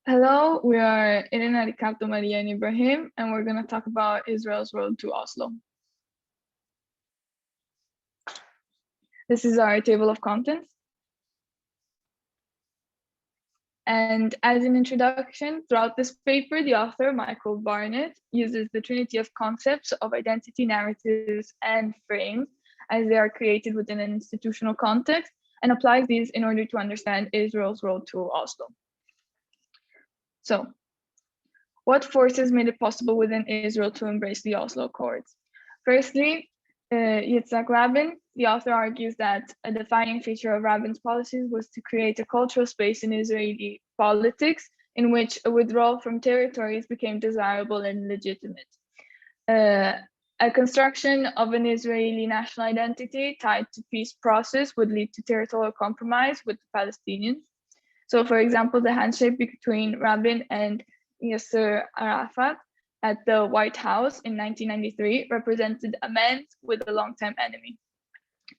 Hello, we are Elena, Ricardo, Maria, and Ibrahim, and we're going to talk about Israel's road to Oslo. This is our table of contents. And as an introduction, throughout this paper, the author, Michael Barnett, uses the trinity of concepts of identity, narratives, and frames as they are created within an institutional context and applies these in order to understand Israel's road to Oslo. So, what forces made it possible within Israel to embrace the Oslo Accords? Firstly, Yitzhak Rabin, the author argues that a defining feature of Rabin's policies was to create a cultural space in Israeli politics in which a withdrawal from territories became desirable and legitimate. A construction of an Israeli national identity tied to peace process would lead to territorial compromise with the Palestinians. So, for example, the handshake between Rabin and Yasser Arafat at the White House in 1993 represented amends with a longtime enemy.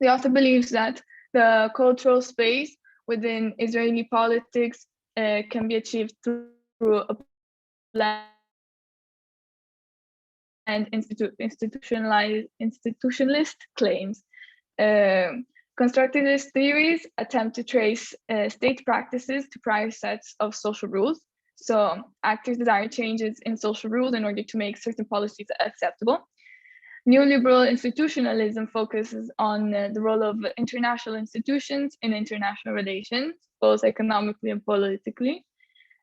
The author believes that the cultural space within Israeli politics can be achieved through a plan and institutionalist claims. Constructivist theories attempt to trace state practices to prior sets of social rules. So actors desire changes in social rules in order to make certain policies acceptable. Neoliberal institutionalism focuses on the role of international institutions in international relations, both economically and politically.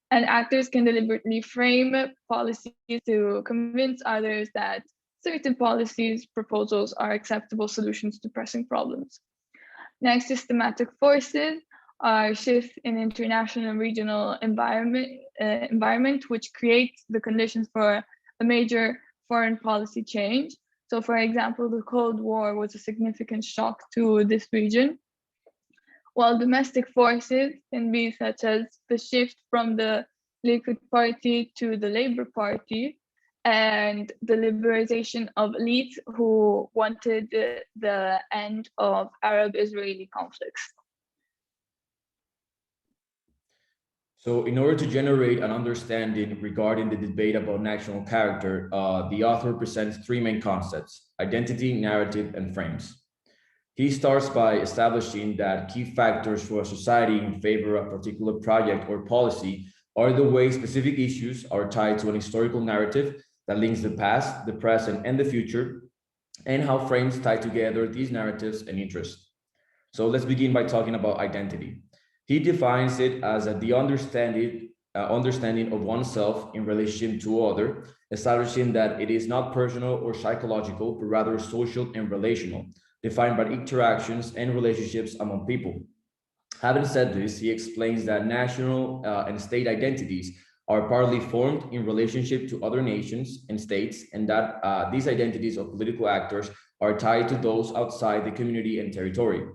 And actors can deliberately frame policies to convince others that certain policies, proposals are acceptable solutions to pressing problems. Next, systematic forces are shifts in international and regional environment, which creates the conditions for a major foreign policy change. So, for example, the Cold War was a significant shock to this region, while domestic forces can be such as the shift from the Likud Party to the Labour Party and the liberalization of elites who wanted the end of Arab-Israeli conflicts. So in order to generate an understanding regarding the debate about national character, the author presents three main concepts: identity, narrative, and frames. He starts by establishing that key factors for a society in favor of a particular project or policy are the way specific issues are tied to an historical narrative that links the past, the present, and the future, and how frames tie together these narratives and interests. So let's begin by talking about identity. He defines it as the understanding of oneself in relation to other, establishing that it is not personal or psychological, but rather social and relational, defined by interactions and relationships among people. Having said this, he explains that national and state identities are partly formed in relationship to other nations and states, and that these identities of political actors are tied to those outside the community and territory.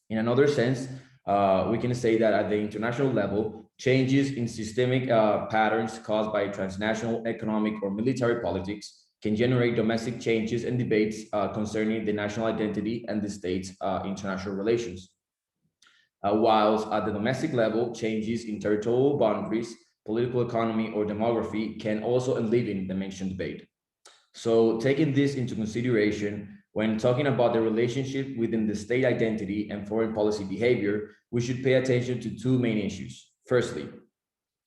In another sense, we can say that at the international level, changes in systemic patterns caused by transnational economic or military politics can generate domestic changes and debates concerning the national identity and the state's international relations. Whilst at the domestic level, changes in territorial boundaries, political economy, or demography can also enliven the mentioned debate. So taking this into consideration, when talking about the relationship within the state identity and foreign policy behavior, we should pay attention to two main issues. Firstly,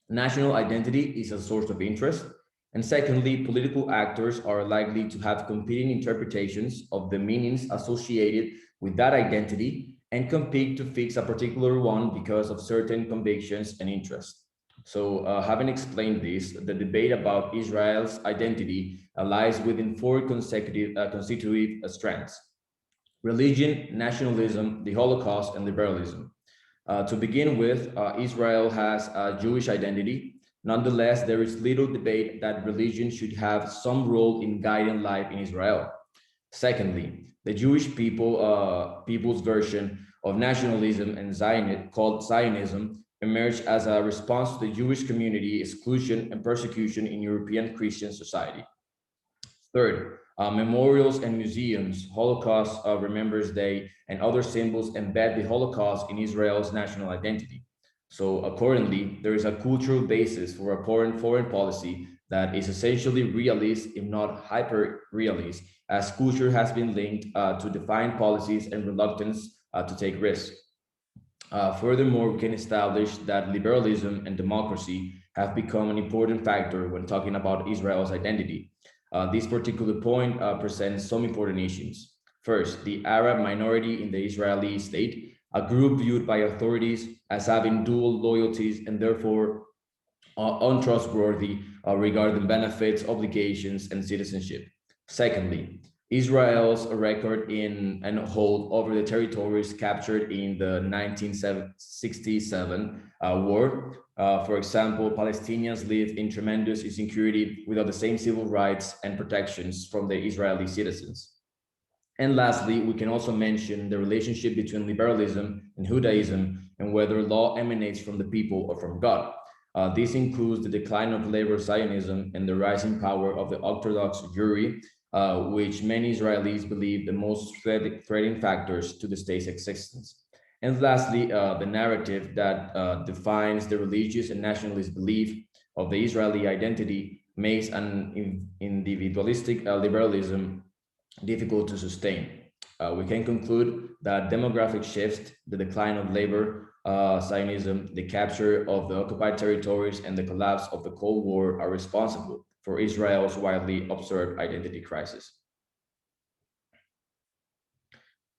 national identity is a source of interest. And secondly, political actors are likely to have competing interpretations of the meanings associated with that identity and compete to fix a particular one because of certain convictions and interests. So having explained this, the debate about Israel's identity lies within four constitutive strands: religion, nationalism, the Holocaust, and liberalism. To begin with, Israel has a Jewish identity. Nonetheless, there is little debate that religion should have some role in guiding life in Israel. Secondly, the Jewish people's version of nationalism and called Zionism emerged as a response to the Jewish community exclusion and persecution in European Christian society. Third, memorials and museums, Holocaust Remembrance Day, and other symbols embed the Holocaust in Israel's national identity. So accordingly, there is a cultural basis for a foreign policy that is essentially realist, if not hyper-realist, as culture has been linked to define policies and reluctance to take risks. Furthermore, we can establish that liberalism and democracy have become an important factor when talking about Israel's identity. This particular point presents some important issues. First, the Arab minority in the Israeli state, a group viewed by authorities as having dual loyalties and therefore untrustworthy regarding benefits, obligations, and citizenship. Secondly, Israel's record in and hold over the territories captured in the 1967 war. For example, Palestinians live in tremendous insecurity without the same civil rights and protections from the Israeli citizens. And lastly, we can also mention the relationship between liberalism and Judaism and whether law emanates from the people or from God. This includes the decline of labor Zionism and the rising power of the Orthodox Jewry, which many Israelis believe the most threatening factors to the state's existence. And lastly, the narrative that defines the religious and nationalist belief of the Israeli identity makes an individualistic liberalism difficult to sustain. We can conclude that demographic shifts, the decline of labor, Zionism, the capture of the occupied territories, and the collapse of the Cold War are responsible for Israel's widely observed identity crisis.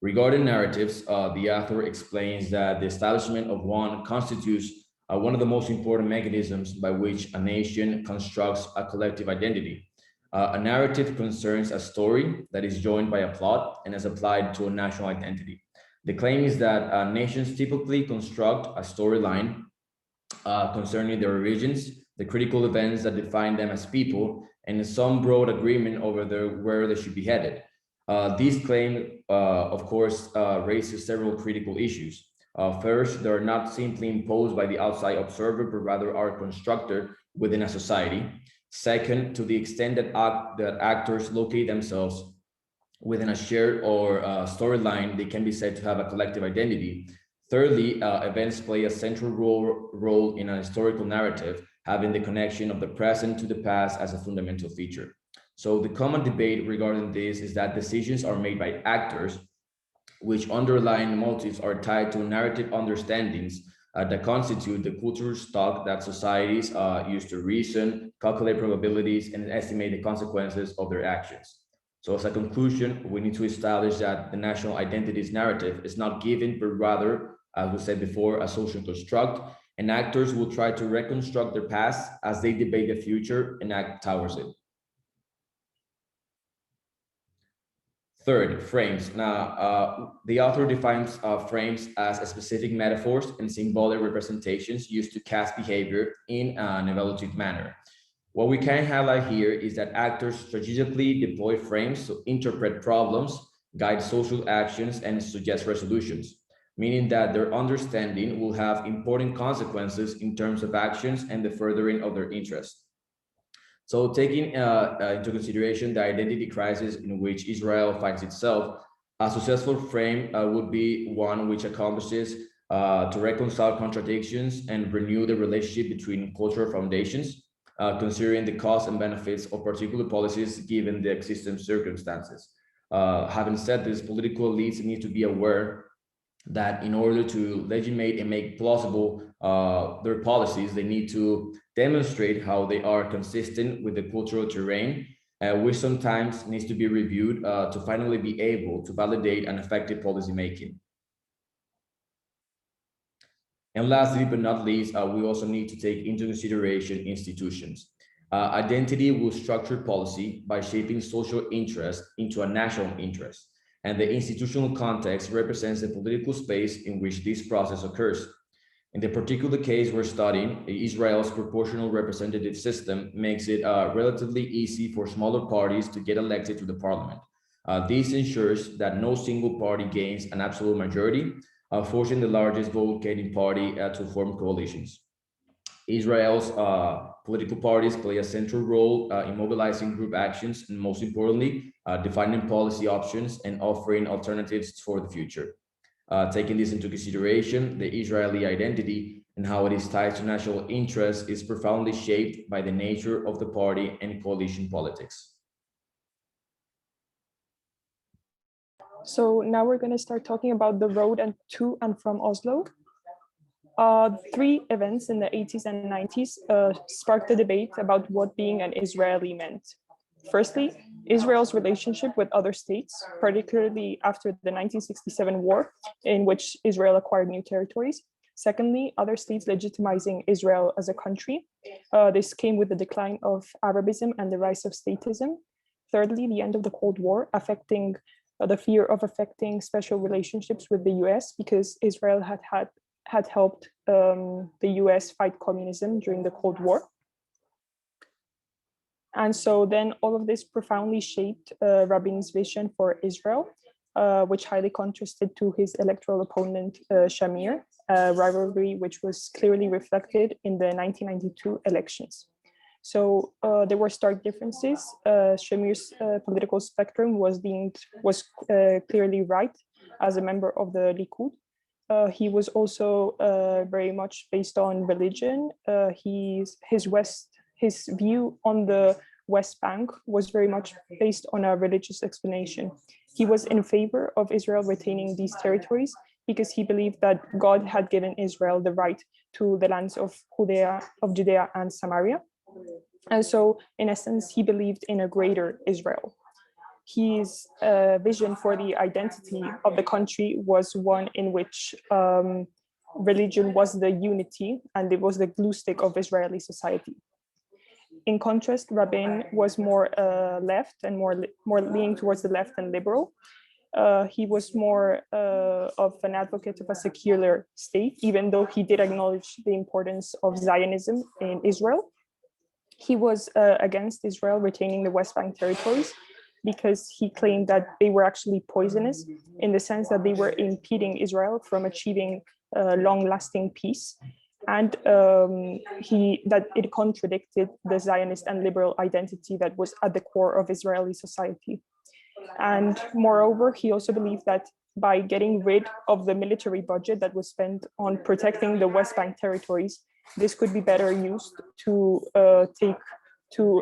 Regarding narratives, the author explains that the establishment of one constitutes one of the most important mechanisms by which a nation constructs a collective identity. A narrative concerns a story that is joined by a plot and is applied to a national identity. The claim is that nations typically construct a storyline concerning their origins, the critical events that define them as people, and some broad agreement over where they should be headed. This claim, of course, raises several critical issues. First, they're not simply imposed by the outside observer, but rather are constructed within a society. Second, to the extent that actors locate themselves within a shared or storyline, they can be said to have a collective identity. Thirdly, events play a central role in a historical narrative, having the connection of the present to the past as a fundamental feature. So the common debate regarding this is that decisions are made by actors, which underlying motives are tied to narrative understandings that constitute the cultural stock that societies use to reason, calculate probabilities, and estimate the consequences of their actions. So as a conclusion, we need to establish that the national identity's narrative is not given, but rather, as we said before, a social construct, and actors will try to reconstruct their past as they debate the future and act towards it. Third, frames. Now, the author defines frames as specific metaphors and symbolic representations used to cast behavior in an evaluative manner. What we can highlight here is that actors strategically deploy frames to interpret problems, guide social actions, and suggest resolutions, meaning that their understanding will have important consequences in terms of actions and the furthering of their interests. So taking into consideration the identity crisis in which Israel finds itself, a successful frame would be one which accomplishes to reconcile contradictions and renew the relationship between cultural foundations, considering the costs and benefits of particular policies given the existing circumstances. Having said this, political elites need to be aware that in order to legitimate and make plausible their policies, they need to demonstrate how they are consistent with the cultural terrain, which sometimes needs to be reviewed to finally be able to validate an effective policymaking. And lastly, but not least, we also need to take into consideration institutions. Identity will structure policy by shaping social interest into a national interest, and the institutional context represents the political space in which this process occurs. In the particular case we're studying, Israel's proportional representative system makes it relatively easy for smaller parties to get elected to the parliament. This ensures that no single party gains an absolute majority, forcing the largest vote-getting party to form coalitions. Israel's political parties play a central role in mobilizing group actions and, most importantly, defining policy options and offering alternatives for the future. Taking this into consideration, the Israeli identity and how it is tied to national interest is profoundly shaped by the nature of the party and coalition politics. So now we're going to start talking about the road to and from Oslo. Three events in the 80s and 90s sparked a debate about what being an Israeli meant. Firstly, Israel's relationship with other states, particularly after the 1967 war, in which Israel acquired new territories. Secondly, other states legitimizing Israel as a country. This came with the decline of Arabism and the rise of statism. Thirdly, the end of the Cold War, affecting the fear of affecting special relationships with the US, because Israel had helped the US fight communism during the Cold War. And so then all of this profoundly shaped Rabin's vision for Israel, which highly contrasted to his electoral opponent, Shamir, a rivalry which was clearly reflected in the 1992 elections. So there were stark differences. Shamir's political spectrum was clearly right as a member of the Likud. He was also very much based on religion. His view on the West Bank was very much based on a religious explanation. He was in favor of Israel retaining these territories because he believed that God had given Israel the right to the lands of Judea and Samaria. And so, in essence, he believed in a greater Israel. His vision for the identity of the country was one in which religion was the unity and it was the glue stick of Israeli society. In contrast, Rabin was more left and more leaning towards the left and liberal. He was more of an advocate of a secular state, even though he did acknowledge the importance of Zionism in Israel. He was against Israel retaining the West Bank territories because he claimed that they were actually poisonous in the sense that they were impeding Israel from achieving long-lasting peace, and that it contradicted the Zionist and liberal identity that was at the core of Israeli society. And moreover, he also believed that by getting rid of the military budget that was spent on protecting the West Bank territories, this could be better used to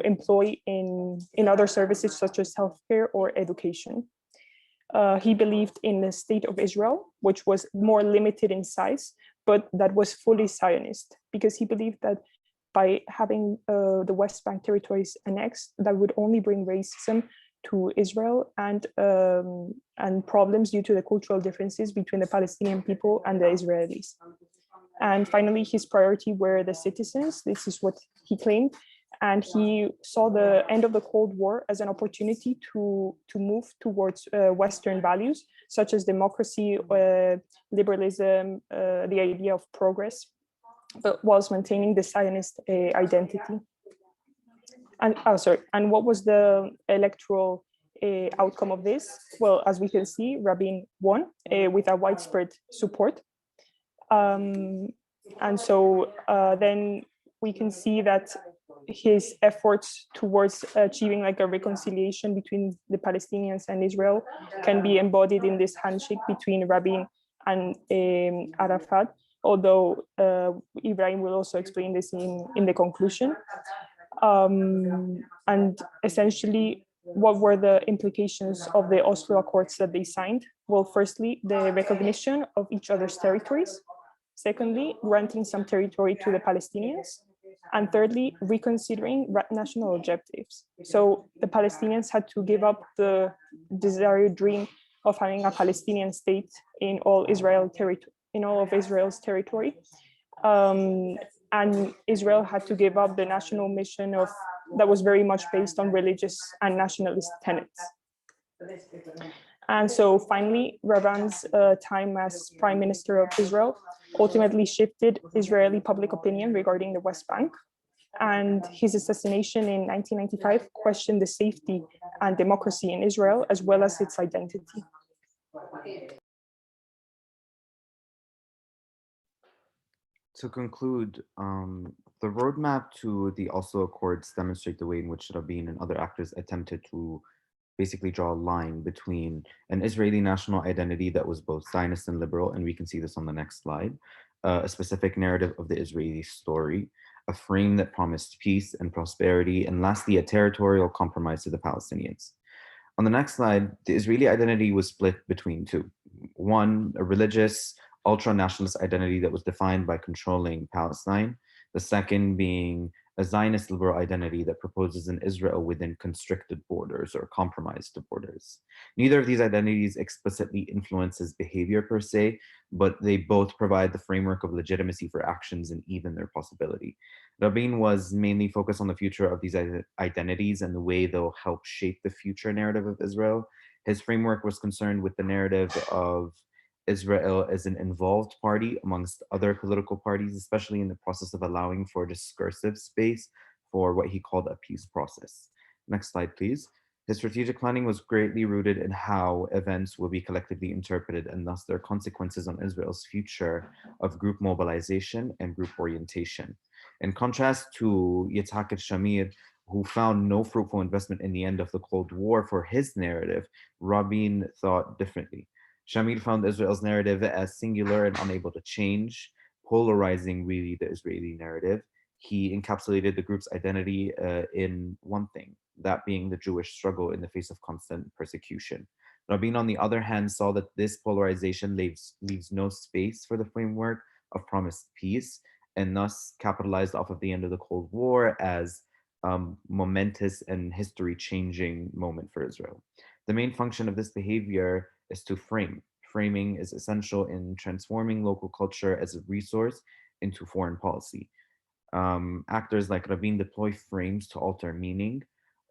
employ in other services such as healthcare or education. He believed in the state of Israel, which was more limited in size, but that was fully Zionist, because he believed that by having the West Bank territories annexed, that would only bring racism to Israel and problems due to the cultural differences between the Palestinian people and the Israelis. And finally, his priority were the citizens. This is what he claimed. And he saw the end of the Cold War as an opportunity to move towards Western values, such as democracy, liberalism, the idea of progress, but whilst maintaining the Zionist identity. And what was the electoral outcome of this? Well, as we can see, Rabin won with a widespread support. And so then we can see that his efforts towards achieving like a reconciliation between the Palestinians and Israel can be embodied in this handshake between Rabin and Arafat, although Ibrahim will also explain this in the conclusion. And essentially, what were the implications of the Oslo Accords that they signed? Well, firstly, the recognition of each other's territories. Secondly, granting some territory to the Palestinians. And thirdly, reconsidering national objectives. So the Palestinians had to give up the desired dream of having a Palestinian state in all of Israel's territory. And Israel had to give up the national mission that was very much based on religious and nationalist tenets. And so finally, Rabin's time as Prime Minister of Israel ultimately shifted Israeli public opinion regarding the West Bank. And his assassination in 1995 questioned the safety and democracy in Israel, as well as its identity. To conclude, the roadmap to the Oslo Accords demonstrate the way in which Rabin and other actors attempted to basically draw a line between an Israeli national identity that was both Zionist and liberal, and we can see this on the next slide, a specific narrative of the Israeli story, a frame that promised peace and prosperity, and lastly, a territorial compromise to the Palestinians. On the next slide, the Israeli identity was split between two. One, a religious, ultra-nationalist identity that was defined by controlling Palestine. The second being a Zionist liberal identity that proposes an Israel within constricted borders or compromised borders. Neither of these identities explicitly influences behavior per se, but they both provide the framework of legitimacy for actions and even their possibility. Rabin was mainly focused on the future of these identities and the way they'll help shape the future narrative of Israel. His framework was concerned with the narrative of Israel as an involved party amongst other political parties, especially in the process of allowing for discursive space for what he called a peace process. Next slide, please. His strategic planning was greatly rooted in how events will be collectively interpreted and thus their consequences on Israel's future of group mobilization and group orientation. In contrast to Yitzhak al-Shamir, who found no fruitful investment in the end of the Cold War for his narrative, Rabin thought differently. Shamir found Israel's narrative as singular and unable to change, polarizing really the Israeli narrative. He encapsulated the group's identity in one thing, that being the Jewish struggle in the face of constant persecution. Rabin, on the other hand, saw that this polarization leaves no space for the framework of promised peace, and thus capitalized off of the end of the Cold War as momentous and history-changing moment for Israel. The main function of this behavior is to frame. Framing is essential in transforming local culture as a resource into foreign policy. Actors like Rabin deploy frames to alter meaning,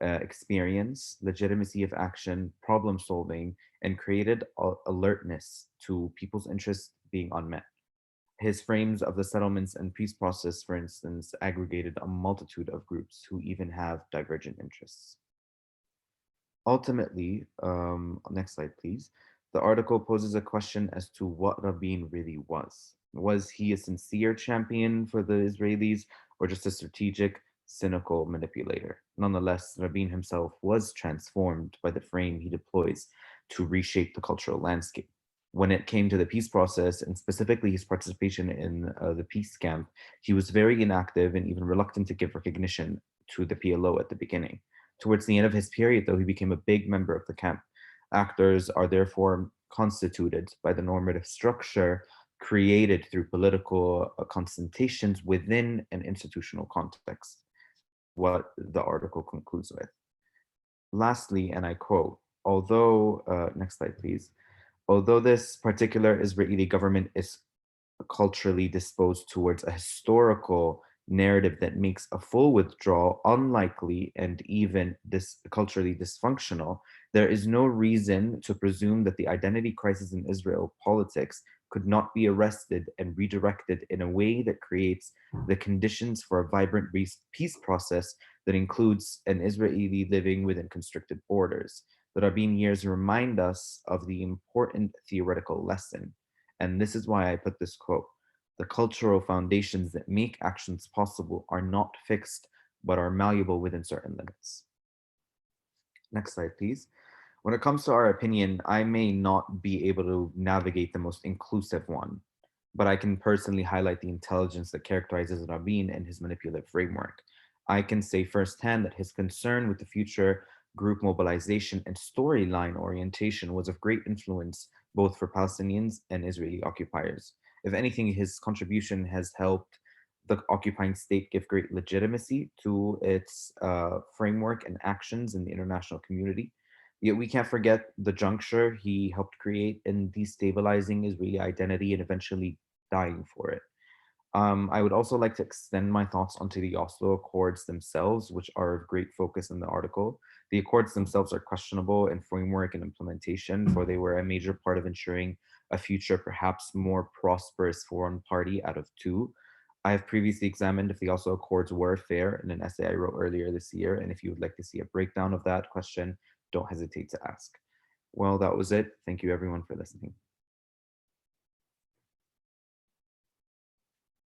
experience, legitimacy of action, problem solving, and created alertness to people's interests being unmet. His frames of the settlements and peace process, for instance, aggregated a multitude of groups who even have divergent interests. Ultimately, next slide, please. The article poses a question as to what Rabin really was. Was he a sincere champion for the Israelis or just a strategic, cynical manipulator? Nonetheless, Rabin himself was transformed by the frame he deploys to reshape the cultural landscape. When it came to the peace process, and specifically his participation in the peace camp, he was very inactive and even reluctant to give recognition to the PLO at the beginning. Towards the end of his period, though, he became a big member of the camp. Actors are therefore constituted by the normative structure created through political confrontations within an institutional context, what the article concludes with. Lastly, and I quote, although, next slide, please. Although this particular Israeli government is culturally disposed towards a historical narrative that makes a full withdrawal unlikely and even culturally dysfunctional, there is no reason to presume that the identity crisis in Israel politics could not be arrested and redirected in a way that creates the conditions for a vibrant peace process that includes an Israeli living within constricted borders. The Rabin years remind us of the important theoretical lesson. And this is why I put this quote: the cultural foundations that make actions possible are not fixed, but are malleable within certain limits. Next slide, please. When it comes to our opinion, I may not be able to navigate the most inclusive one, but I can personally highlight the intelligence that characterizes Rabin and his manipulative framework. I can say firsthand that his concern with the future group mobilization and storyline orientation was of great influence both for Palestinians and Israeli occupiers. If anything, his contribution has helped the occupying state give great legitimacy to its framework and actions in the international community. Yet we can't forget the juncture he helped create in destabilizing Israeli identity and eventually dying for it. I would also like to extend my thoughts onto the Oslo Accords themselves, which are of great focus in the article. The Accords themselves are questionable in framework and implementation, for they were a major part of ensuring a future perhaps more prosperous for one party out of two. I have previously examined if the Oslo Accords were fair in an essay I wrote earlier this year, and if you would like to see a breakdown of that question, don't hesitate to ask. Well, that was it. Thank you everyone for listening.